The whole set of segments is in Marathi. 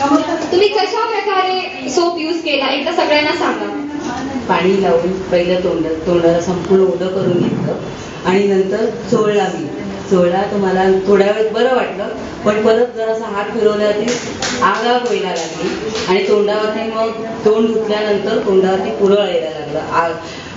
तुम्ही कशा प्रकारे सोप यूज केला एकदा सगळ्यांना सांगा. पाणी लावून पहिलं तोंडाला संपूर्ण ओलं करून घेतलं आणि नंतर चोळला मी. चोळला तर मला थोड्या वेळ बरं वाटलं, पण परत जरासा हात फिरवल्यावरती आग व्हायला लागली आणि तोंडावरती मग तोंड धुतल्यानंतर तोंडावरती पुरळ यायला लागलं आग.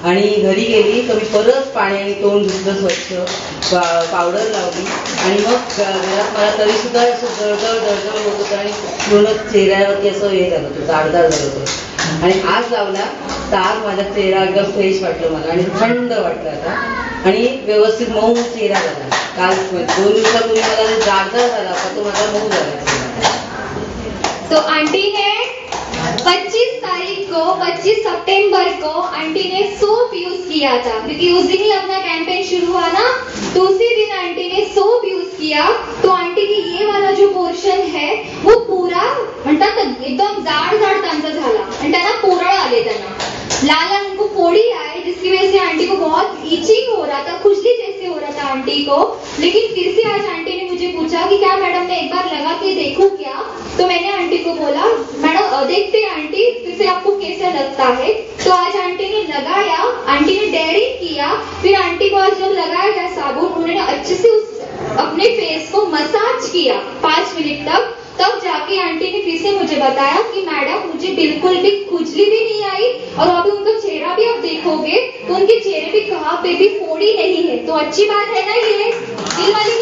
आणि घरी गेली तर मी परत पाण्याने तोंड धुतलं स्वच्छ, पावडर लावली आणि मग घरात मला तरी सुद्धा असं जळजळ होत होतं आणि पूर्ण चेहऱ्यावरती असं हे झालं होतं, जाडजाड झालं होतं. आणि आज लावला तर आज माझा चेहरा एकदम फ्रेश वाटलं मला आणि थंड वाटलं आता आणि व्यवस्थित मऊ चेहरा झाला. काल 2 दिवसापूर्वी मला जे जाडजाड झाला होता तो माझा मऊ झाला. तो आंटी ने 25 सितंबर को आंटी ने सोप यूज किया था, क्योंकि उस दिन ही अपना कैंपेन शुरू हुआ ना, तो उसी दिन आंटी ने सोप यूज किया. तो आंटी की ये वाला जो पोर्शन है वो पूरा म्हणतात एकदम जाड त्यांचा झाला आणि त्यांना पुरळ आले, त्यांना लाल उनको फोड़ी आए, जिसकी वजह से आंटी को बहुत इचिंग हो रहा था, खुजली जैसे हो रहा था आंटी को. लेकिन फिर से आज आंटी ने मुझे पूछा कि क्या मैडम मैं एक बार लगा के देखूं क्या. तो मैंने आंटी को बोला मैडम देखते हैं आंटी फिर से आपको कैसा लगता है. तो आज आंटी ने लगाया, आंटी ने डेयरिंग किया. फिर आंटी को आज जब लगाया गया साबुन, उन्होंने अच्छे से अपने फेस को मसाज किया 5 मिनट तक. तब जाके आंटी ने फिर से मुझे बताया कि मैडम मुझे बिल्कुल भी खुजली भी नहीं आई और अभी उनका चेहरा भी आप देखोगे तो उनके चेहरे पे कहाँ पे भी फोड़ी नहीं है. तो अच्छी बात है ना, ये दिल वाली